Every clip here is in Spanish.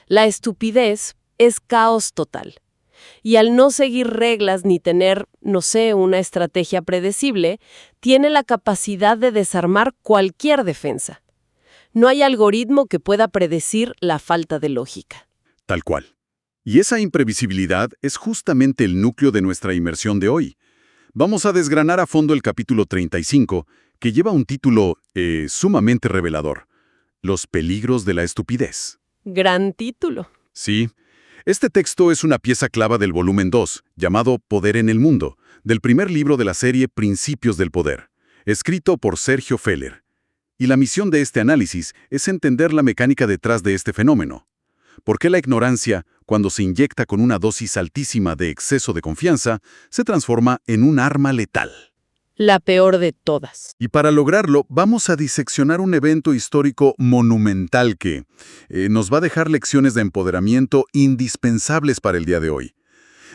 La estupidez es caos total. Y al no seguir reglas ni tener, no sé, una estrategia predecible, tiene la capacidad de desarmar cualquier defensa. No hay algoritmo que pueda predecir la falta de lógica. Tal cual. Y esa imprevisibilidad es justamente el núcleo de nuestra inmersión de hoy. Vamos a desgranar a fondo el capítulo 35, que lleva un título sumamente revelador: Los peligros de la estupidez. Gran título. Sí. Este texto es una pieza clave del volumen 2, llamado Poder en el Mundo, del primer libro de la serie Principios del Poder, escrito por Sergio Feller. Y la misión de este análisis es entender la mecánica detrás de este fenómeno. ¿Por qué la ignorancia, cuando se inyecta con una dosis altísima de exceso de confianza, se transforma en un arma letal? La peor de todas. Y para lograrlo, vamos a diseccionar un evento histórico monumental que nos va a dejar lecciones de empoderamiento indispensables para el día de hoy.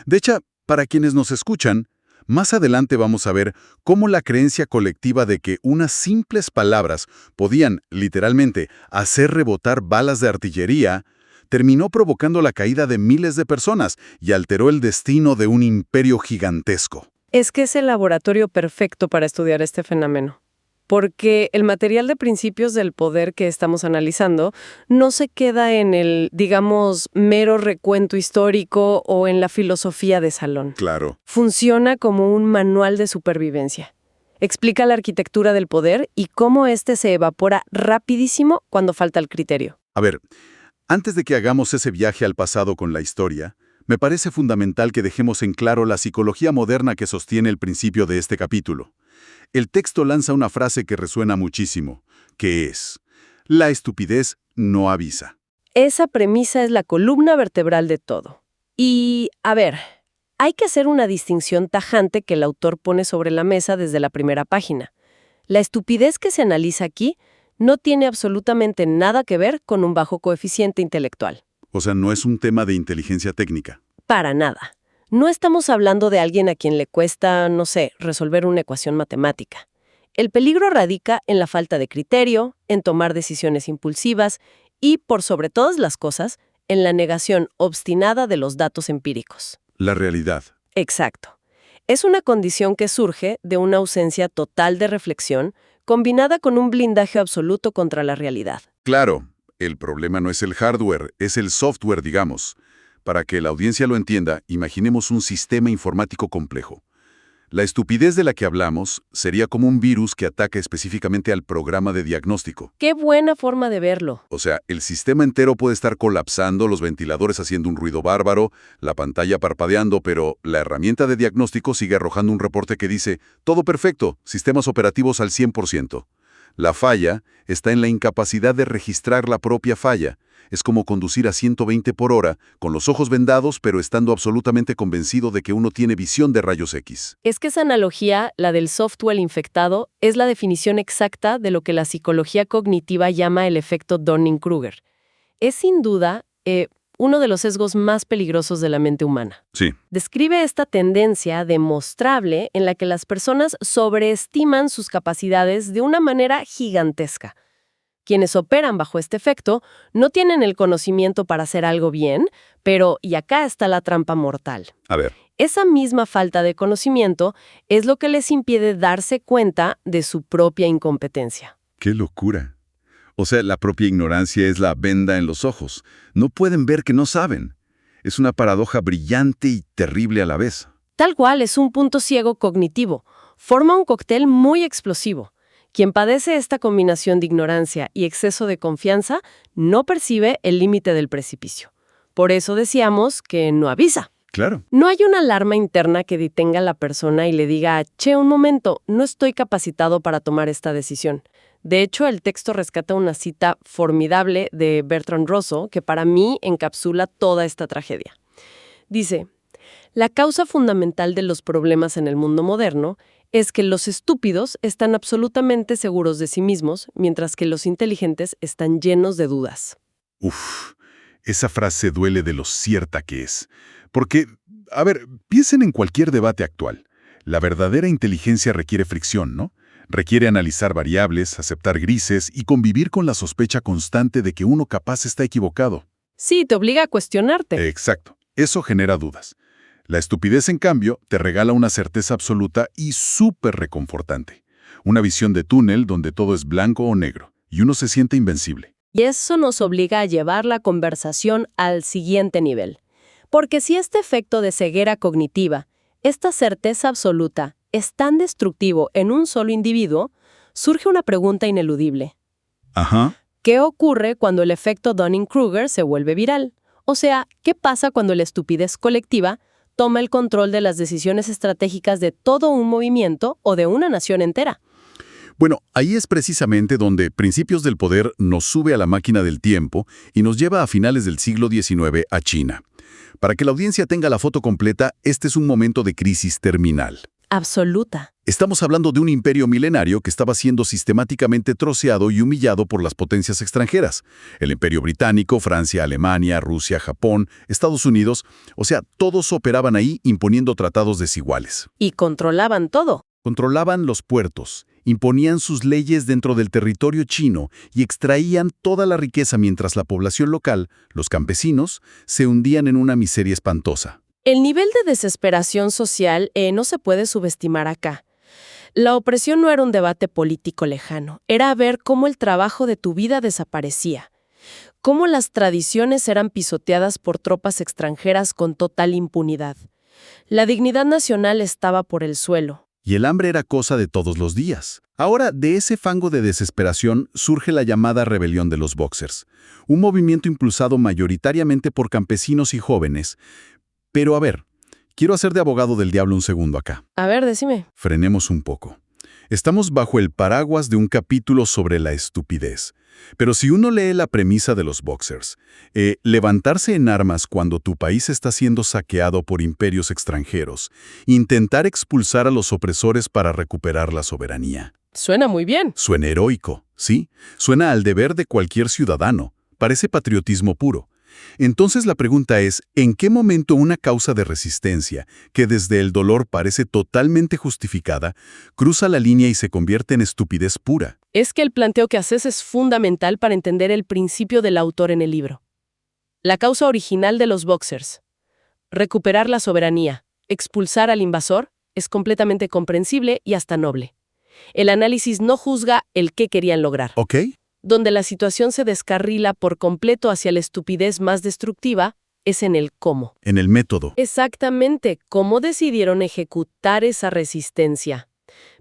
De hecho, para quienes nos escuchan, más adelante vamos a ver cómo la creencia colectiva de que unas simples palabras podían, literalmente, hacer rebotar balas de artillería, terminó provocando la caída de miles de personas y alteró el destino de un imperio gigantesco. Es que es el laboratorio perfecto para estudiar este fenómeno, porque el material de principios del poder que estamos analizando no se queda en el, digamos, mero recuento histórico o en la filosofía de salón. Claro. Funciona como un manual de supervivencia. Explica la arquitectura del poder y cómo éste se evapora rapidísimo cuando falta el criterio. A ver, antes de que hagamos ese viaje al pasado con la historia, me parece fundamental que dejemos en claro la psicología moderna que sostiene el principio de este capítulo. El texto lanza una frase que resuena muchísimo, que es: la estupidez no avisa. Esa premisa es la columna vertebral de todo. Y, a ver, hay que hacer una distinción tajante que el autor pone sobre la mesa desde la primera página. La estupidez que se analiza aquí no tiene absolutamente nada que ver con un bajo coeficiente intelectual. O sea, no es un tema de inteligencia técnica. Para nada. No estamos hablando de alguien a quien le cuesta, no sé, resolver una ecuación matemática. El peligro radica en la falta de criterio, en tomar decisiones impulsivas y, por sobre todas las cosas, en la negación obstinada de los datos empíricos. La realidad. Exacto. Es una condición que surge de una ausencia total de reflexión combinada con un blindaje absoluto contra la realidad. Claro, el problema no es el hardware, es el software, digamos. Para que la audiencia lo entienda, imaginemos un sistema informático complejo. La estupidez de la que hablamos sería como un virus que ataca específicamente al programa de diagnóstico. ¡Qué buena forma de verlo! O sea, el sistema entero puede estar colapsando, los ventiladores haciendo un ruido bárbaro, la pantalla parpadeando, pero la herramienta de diagnóstico sigue arrojando un reporte que dice: todo perfecto, sistemas operativos al 100%. La falla está en la incapacidad de registrar la propia falla. Es como conducir a 120 por hora, con los ojos vendados, pero estando absolutamente convencido de que uno tiene visión de rayos X. Es que esa analogía, la del software infectado, es la definición exacta de lo que la psicología cognitiva llama el efecto Dunning-Kruger. Es sin duda uno de los sesgos más peligrosos de la mente humana. Sí. Describe esta tendencia demostrable en la que las personas sobreestiman sus capacidades de una manera gigantesca. Quienes operan bajo este efecto no tienen el conocimiento para hacer algo bien, pero, y acá está la trampa mortal. A ver. Esa misma falta de conocimiento es lo que les impide darse cuenta de su propia incompetencia. ¡Qué locura! O sea, la propia ignorancia es la venda en los ojos. No pueden ver que no saben. Es una paradoja brillante y terrible a la vez. Tal cual, es un punto ciego cognitivo. Forma un cóctel muy explosivo. Quien padece esta combinación de ignorancia y exceso de confianza no percibe el límite del precipicio. Por eso decíamos que no avisa. Claro. No hay una alarma interna que detenga a la persona y le diga: che, un momento, no estoy capacitado para tomar esta decisión. De hecho, el texto rescata una cita formidable de Bertrand Russell que para mí encapsula toda esta tragedia. Dice: la causa fundamental de los problemas en el mundo moderno es que los estúpidos están absolutamente seguros de sí mismos, mientras que los inteligentes están llenos de dudas. Uf, esa frase duele de lo cierta que es. Porque, a ver, piensen en cualquier debate actual. La verdadera inteligencia requiere fricción, ¿no? Requiere analizar variables, aceptar grises y convivir con la sospecha constante de que uno capaz está equivocado. Sí, te obliga a cuestionarte. Exacto. Eso genera dudas. La estupidez, en cambio, te regala una certeza absoluta y súper reconfortante. Una visión de túnel donde todo es blanco o negro, y uno se siente invencible. Y eso nos obliga a llevar la conversación al siguiente nivel. Porque si este efecto de ceguera cognitiva, esta certeza absoluta, es tan destructivo en un solo individuo, surge una pregunta ineludible. Ajá. ¿Qué ocurre cuando el efecto Dunning-Kruger se vuelve viral? O sea, ¿qué pasa cuando la estupidez colectiva toma el control de las decisiones estratégicas de todo un movimiento o de una nación entera? Bueno, ahí es precisamente donde Principios del Poder nos sube a la máquina del tiempo y nos lleva a finales del siglo XIX a China. Para que la audiencia tenga la foto completa, este es un momento de crisis terminal. Absoluta. Estamos hablando de un imperio milenario que estaba siendo sistemáticamente troceado y humillado por las potencias extranjeras. El Imperio Británico, Francia, Alemania, Rusia, Japón, Estados Unidos, o sea, todos operaban ahí imponiendo tratados desiguales. Y controlaban todo. Controlaban los puertos, imponían sus leyes dentro del territorio chino y extraían toda la riqueza mientras la población local, los campesinos, se hundían en una miseria espantosa. El nivel de desesperación social no se puede subestimar acá. La opresión no era un debate político lejano, era ver cómo el trabajo de tu vida desaparecía, cómo las tradiciones eran pisoteadas por tropas extranjeras con total impunidad. La dignidad nacional estaba por el suelo. Y el hambre era cosa de todos los días. Ahora, de ese fango de desesperación surge la llamada rebelión de los Boxers, un movimiento impulsado mayoritariamente por campesinos y jóvenes. Pero a ver, quiero hacer de abogado del diablo un segundo acá. A ver, decime. Frenemos un poco. Estamos bajo el paraguas de un capítulo sobre la estupidez. Pero si uno lee la premisa de los Boxers, levantarse en armas cuando tu país está siendo saqueado por imperios extranjeros, intentar expulsar a los opresores para recuperar la soberanía. Suena muy bien. Suena heroico, ¿sí? Suena al deber de cualquier ciudadano. Parece patriotismo puro. Entonces la pregunta es, ¿en qué momento una causa de resistencia, que desde el dolor parece totalmente justificada, cruza la línea y se convierte en estupidez pura? Es que el planteo que haces es fundamental para entender el principio del autor en el libro. La causa original de los Boxers, recuperar la soberanía, expulsar al invasor, es completamente comprensible y hasta noble. El análisis no juzga el qué querían lograr. ¿Ok? Donde la situación se descarrila por completo hacia la estupidez más destructiva, es en el cómo. En el método. Exactamente, cómo decidieron ejecutar esa resistencia.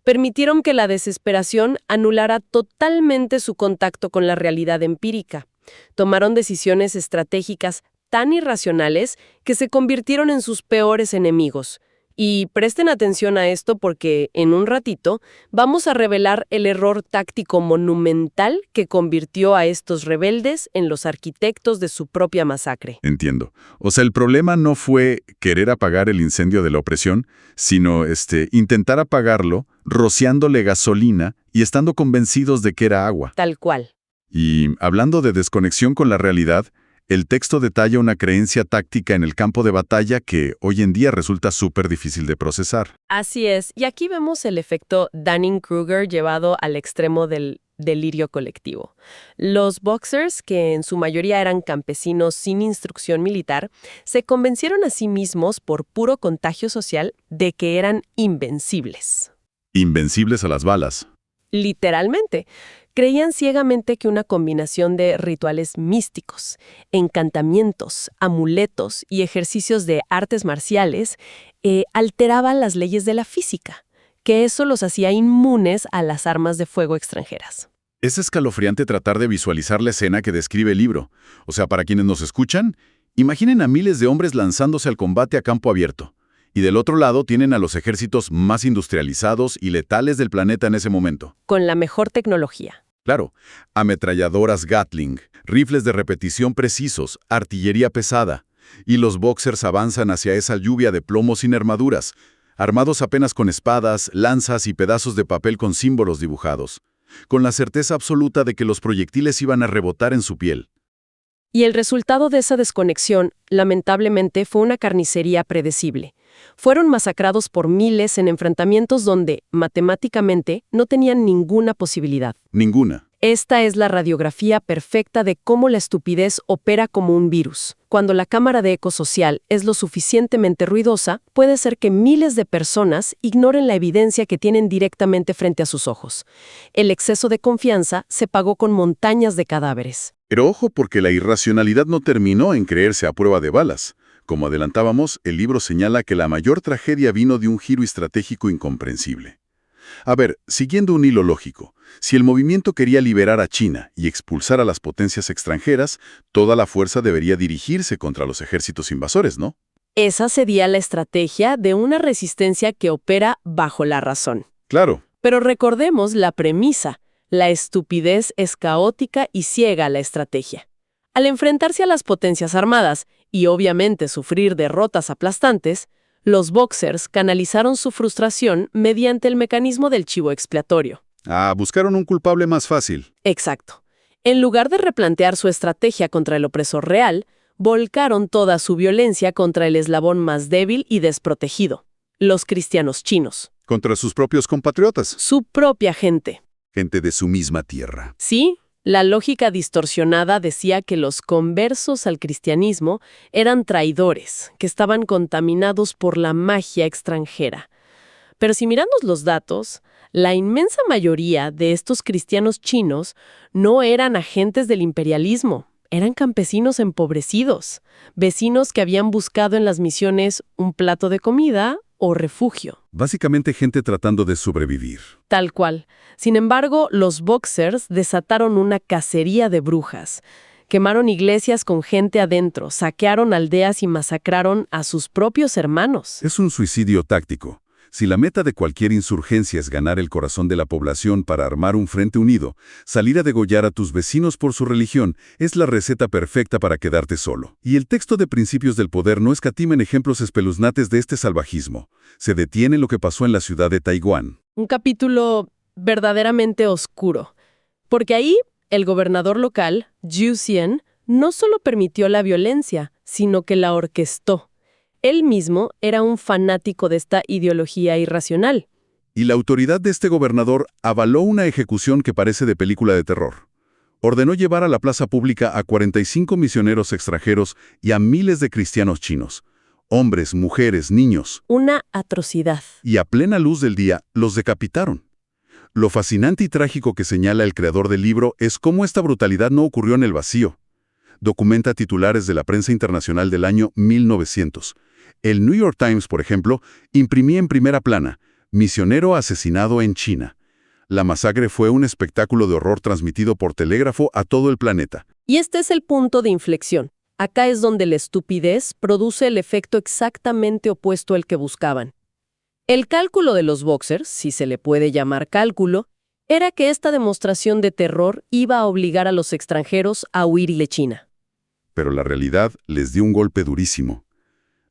Permitieron que la desesperación anulara totalmente su contacto con la realidad empírica. Tomaron decisiones estratégicas tan irracionales que se convirtieron en sus peores enemigos. Y presten atención a esto porque, en un ratito, vamos a revelar el error táctico monumental que convirtió a estos rebeldes en los arquitectos de su propia masacre. Entiendo. O sea, el problema no fue querer apagar el incendio de la opresión, sino intentar apagarlo rociándole gasolina y estando convencidos de que era agua. Tal cual. Y hablando de desconexión con la realidad, el texto detalla una creencia táctica en el campo de batalla que hoy en día resulta súper difícil de procesar. Así es, y aquí vemos el efecto Dunning-Kruger llevado al extremo del delirio colectivo. Los Boxers, que en su mayoría eran campesinos sin instrucción militar, se convencieron a sí mismos por puro contagio social de que eran invencibles. Invencibles a las balas. Literalmente. Creían ciegamente que una combinación de rituales místicos, encantamientos, amuletos y ejercicios de artes marciales alteraban las leyes de la física, que eso los hacía inmunes a las armas de fuego extranjeras. Es escalofriante tratar de visualizar la escena que describe el libro. O sea, para quienes nos escuchan, imaginen a miles de hombres lanzándose al combate a campo abierto. Y del otro lado tienen a los ejércitos más industrializados y letales del planeta en ese momento. Con la mejor tecnología. Claro, ametralladoras Gatling, rifles de repetición precisos, artillería pesada. Y los Boxers avanzan hacia esa lluvia de plomo sin armaduras, armados apenas con espadas, lanzas y pedazos de papel con símbolos dibujados, con la certeza absoluta de que los proyectiles iban a rebotar en su piel. Y el resultado de esa desconexión, lamentablemente, fue una carnicería predecible. Fueron masacrados por miles en enfrentamientos donde, matemáticamente, no tenían ninguna posibilidad. Ninguna. Esta es la radiografía perfecta de cómo la estupidez opera como un virus. Cuando la cámara de eco social es lo suficientemente ruidosa, puede ser que miles de personas ignoren la evidencia que tienen directamente frente a sus ojos. El exceso de confianza se pagó con montañas de cadáveres. Pero ojo, porque la irracionalidad no terminó en creerse a prueba de balas. Como adelantábamos, el libro señala que la mayor tragedia vino de un giro estratégico incomprensible. A ver, siguiendo un hilo lógico, si el movimiento quería liberar a China y expulsar a las potencias extranjeras, toda la fuerza debería dirigirse contra los ejércitos invasores, ¿no? Esa sería la estrategia de una resistencia que opera bajo la razón. Claro. Pero recordemos la premisa: la estupidez es caótica y ciega la estrategia. Al enfrentarse a las potencias armadas y obviamente sufrir derrotas aplastantes, los Boxers canalizaron su frustración mediante el mecanismo del chivo expiatorio. Buscaron un culpable más fácil. Exacto. En lugar de replantear su estrategia contra el opresor real, volcaron toda su violencia contra el eslabón más débil y desprotegido: los cristianos chinos. Contra sus propios compatriotas. Su propia gente. Gente de su misma tierra. Sí, la lógica distorsionada decía que los conversos al cristianismo eran traidores, que estaban contaminados por la magia extranjera. Pero si miramos los datos, la inmensa mayoría de estos cristianos chinos no eran agentes del imperialismo, eran campesinos empobrecidos, vecinos que habían buscado en las misiones un plato de comida o refugio. Básicamente gente tratando de sobrevivir. Tal cual. Sin embargo, los Boxers desataron una cacería de brujas. Quemaron iglesias con gente adentro, saquearon aldeas y masacraron a sus propios hermanos. Es un suicidio táctico. Si la meta de cualquier insurgencia es ganar el corazón de la población para armar un frente unido, salir a degollar a tus vecinos por su religión es la receta perfecta para quedarte solo. Y el texto de Principios del Poder no escatima en ejemplos espeluznantes de este salvajismo. Se detiene lo que pasó en la ciudad de Taiwán. Un capítulo verdaderamente oscuro, porque ahí el gobernador local, Zhu Xian, no solo permitió la violencia, sino que la orquestó. Él mismo era un fanático de esta ideología irracional. Y la autoridad de este gobernador avaló una ejecución que parece de película de terror. Ordenó llevar a la plaza pública a 45 misioneros extranjeros y a miles de cristianos chinos. Hombres, mujeres, niños. Una atrocidad. Y a plena luz del día, los decapitaron. Lo fascinante y trágico que señala el creador del libro es cómo esta brutalidad no ocurrió en el vacío. Documenta titulares de la prensa internacional del año 1900. El New York Times, por ejemplo, imprimía en primera plana: misionero asesinado en China. La masacre fue un espectáculo de horror transmitido por telégrafo a todo el planeta. Y este es el punto de inflexión. Acá es donde la estupidez produce el efecto exactamente opuesto al que buscaban. El cálculo de los Boxers, si se le puede llamar cálculo, era que esta demostración de terror iba a obligar a los extranjeros a huir de China. Pero la realidad les dio un golpe durísimo.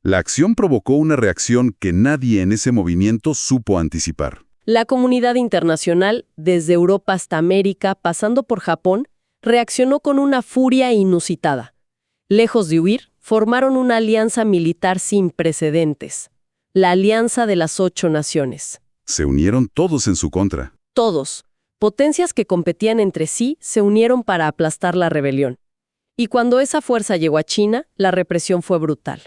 La acción provocó una reacción que nadie en ese movimiento supo anticipar. La comunidad internacional, desde Europa hasta América, pasando por Japón, reaccionó con una furia inusitada. Lejos de huir, formaron una alianza militar sin precedentes. La Alianza de las 8 Naciones. Se unieron todos en su contra. Todos. Potencias que competían entre sí se unieron para aplastar la rebelión. Y cuando esa fuerza llegó a China, la represión fue brutal.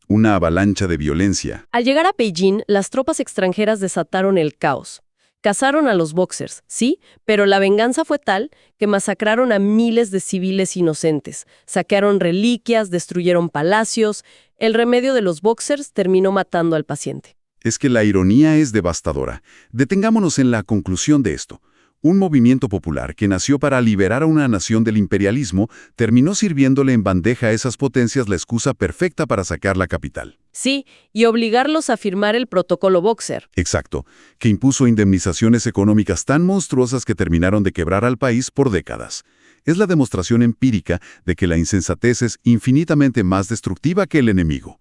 Una avalancha de violencia. Al llegar a Beijing, las tropas extranjeras desataron el caos. Cazaron a los Boxers, sí, pero la venganza fue tal que masacraron a miles de civiles inocentes, saquearon reliquias, destruyeron palacios. El remedio de los Boxers terminó matando al paciente. Es que la ironía es devastadora. Detengámonos en la conclusión de esto. Un movimiento popular que nació para liberar a una nación del imperialismo terminó sirviéndole en bandeja a esas potencias la excusa perfecta para sacar la capital. Sí, y obligarlos a firmar el protocolo Boxer. Exacto, que impuso indemnizaciones económicas tan monstruosas que terminaron de quebrar al país por décadas. Es la demostración empírica de que la insensatez es infinitamente más destructiva que el enemigo.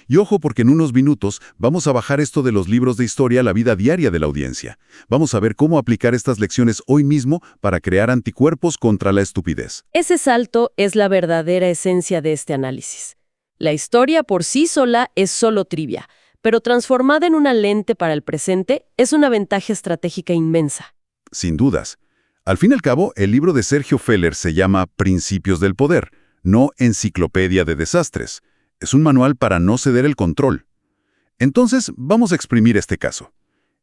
Y ojo, porque en unos minutos vamos a bajar esto de los libros de historia a la vida diaria de la audiencia. Vamos a ver cómo aplicar estas lecciones hoy mismo para crear anticuerpos contra la estupidez. Ese salto es la verdadera esencia de este análisis. La historia por sí sola es solo trivia, pero transformada en una lente para el presente es una ventaja estratégica inmensa. Sin dudas. Al fin y al cabo, el libro de Sergio Feller se llama Principios del Poder, no Enciclopedia de Desastres. Es un manual para no ceder el control. Entonces, vamos a exprimir este caso.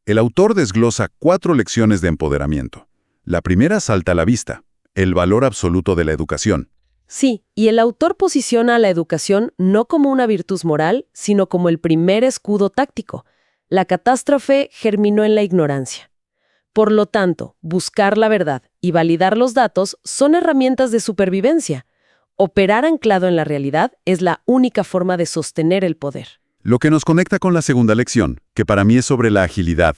El autor desglosa 4 lecciones de empoderamiento. La primera salta a la vista, el valor absoluto de la educación. Sí, y el autor posiciona a la educación no como una virtud moral, sino como el primer escudo táctico. La catástrofe germinó en la ignorancia. Por lo tanto, buscar la verdad y validar los datos son herramientas de supervivencia. Operar anclado en la realidad es la única forma de sostener el poder. Lo que nos conecta con la segunda lección, que para mí es sobre la agilidad,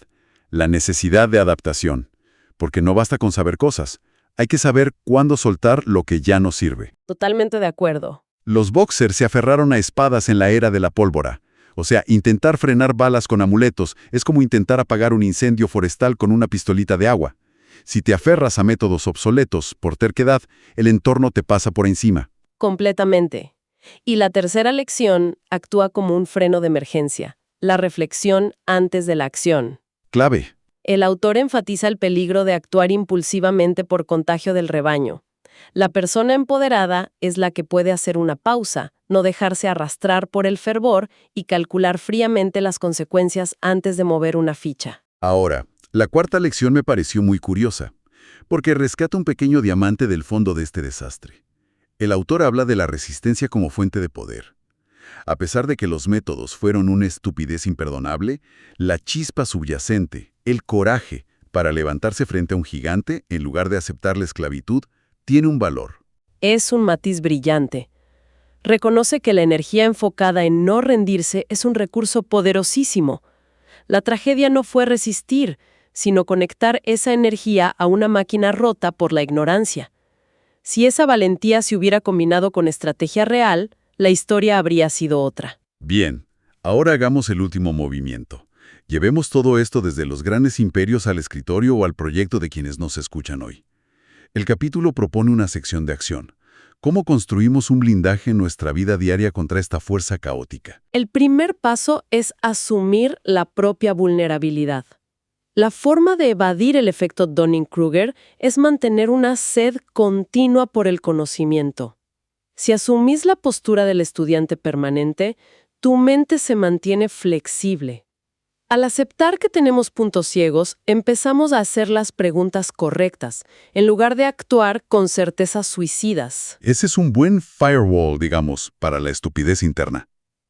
la necesidad de adaptación. Porque no basta con saber cosas, hay que saber cuándo soltar lo que ya no sirve. Totalmente de acuerdo. Los boxers se aferraron a espadas en la era de la pólvora. O sea, intentar frenar balas con amuletos es como intentar apagar un incendio forestal con una pistolita de agua. Si te aferras a métodos obsoletos por terquedad, el entorno te pasa por encima. Completamente. Y la tercera lección actúa como un freno de emergencia, la reflexión antes de la acción. Clave. El autor enfatiza el peligro de actuar impulsivamente por contagio del rebaño. La persona empoderada es la que puede hacer una pausa, no dejarse arrastrar por el fervor y calcular fríamente las consecuencias antes de mover una ficha. Ahora, la cuarta lección me pareció muy curiosa, porque rescata un pequeño diamante del fondo de este desastre. El autor habla de la resistencia como fuente de poder. A pesar de que los métodos fueron una estupidez imperdonable, la chispa subyacente, el coraje para levantarse frente a un gigante en lugar de aceptar la esclavitud, tiene un valor. Es un matiz brillante. Reconoce que la energía enfocada en no rendirse es un recurso poderosísimo. La tragedia no fue resistir, sino conectar esa energía a una máquina rota por la ignorancia. Si esa valentía se hubiera combinado con estrategia real, la historia habría sido otra. Bien, ahora hagamos el último movimiento. Llevemos todo esto desde los grandes imperios al escritorio o al proyecto de quienes nos escuchan hoy. El capítulo propone una sección de acción. ¿Cómo construimos un blindaje en nuestra vida diaria contra esta fuerza caótica? El primer paso es asumir la propia vulnerabilidad. La forma de evadir el efecto Dunning-Kruger es mantener una sed continua por el conocimiento. Si asumís la postura del estudiante permanente, tu mente se mantiene flexible. Al aceptar que tenemos puntos ciegos, empezamos a hacer las preguntas correctas, en lugar de actuar con certezas suicidas. Ese es un buen firewall, digamos, para la estupidez interna.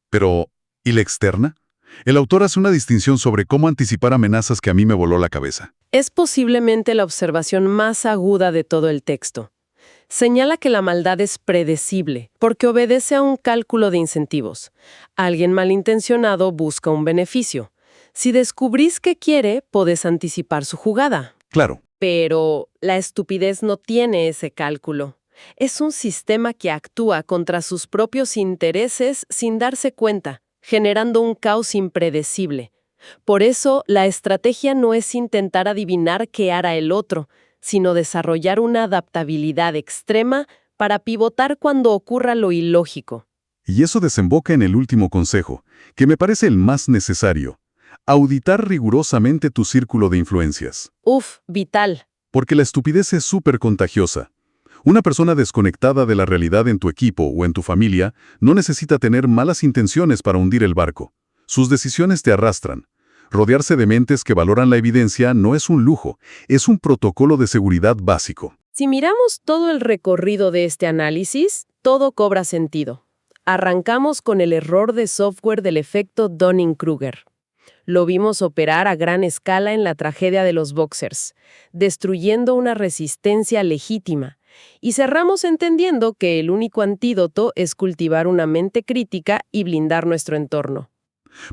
Pero, ¿y la externa? El autor hace una distinción sobre cómo anticipar amenazas que a mí me voló la cabeza. Es posiblemente la observación más aguda de todo el texto. Señala que la maldad es predecible, porque obedece a un cálculo de incentivos. Alguien malintencionado busca un beneficio. Si descubrís qué quiere, podés anticipar su jugada. Claro. Pero la estupidez no tiene ese cálculo. Es un sistema que actúa contra sus propios intereses sin darse cuenta, generando un caos impredecible. Por eso, la estrategia no es intentar adivinar qué hará el otro, sino desarrollar una adaptabilidad extrema para pivotar cuando ocurra lo ilógico. Y eso desemboca en el último consejo, que me parece el más necesario. Auditar rigurosamente tu círculo de influencias. Vital. Porque la estupidez es súper contagiosa. Una persona desconectada de la realidad en tu equipo o en tu familia no necesita tener malas intenciones para hundir el barco. Sus decisiones te arrastran. Rodearse de mentes que valoran la evidencia no es un lujo, es un protocolo de seguridad básico. Si miramos todo el recorrido de este análisis, todo cobra sentido. Arrancamos con el error de software del efecto Dunning-Kruger. Lo vimos operar a gran escala en la tragedia de los boxers, destruyendo una resistencia legítima. Y cerramos entendiendo que el único antídoto es cultivar una mente crítica y blindar nuestro entorno.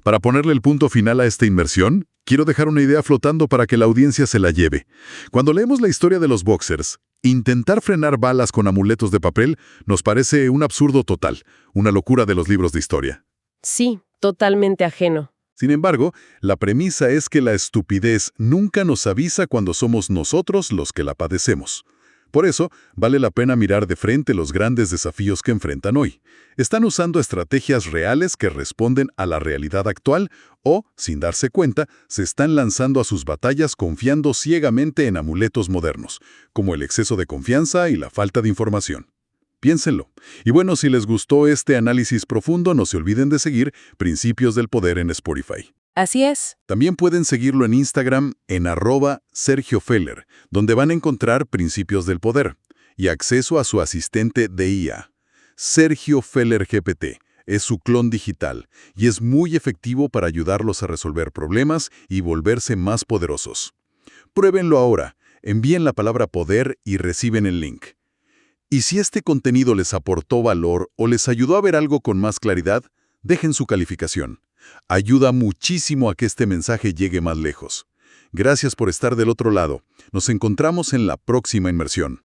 Para ponerle el punto final a esta inmersión, quiero dejar una idea flotando para que la audiencia se la lleve. Cuando leemos la historia de los boxers, intentar frenar balas con amuletos de papel nos parece un absurdo total, una locura de los libros de historia. Sí, totalmente ajeno. Sin embargo, la premisa es que la estupidez nunca nos avisa cuando somos nosotros los que la padecemos. Por eso, vale la pena mirar de frente los grandes desafíos que enfrentan hoy. Están usando estrategias reales que responden a la realidad actual o, sin darse cuenta, se están lanzando a sus batallas confiando ciegamente en amuletos modernos, como el exceso de confianza y la falta de información. Piénsenlo. Y bueno, si les gustó este análisis profundo, no se olviden de seguir Principios del Poder en Spotify. Así es. También pueden seguirlo en Instagram en @SergioFeller, donde van a encontrar Principios del Poder y acceso a su asistente de IA. Sergio Feller GPT es su clon digital y es muy efectivo para ayudarlos a resolver problemas y volverse más poderosos. Pruébenlo ahora, envíen la palabra poder y reciben el link. Y si este contenido les aportó valor o les ayudó a ver algo con más claridad, dejen su calificación. Ayuda muchísimo a que este mensaje llegue más lejos. Gracias por estar del otro lado. Nos encontramos en la próxima inmersión.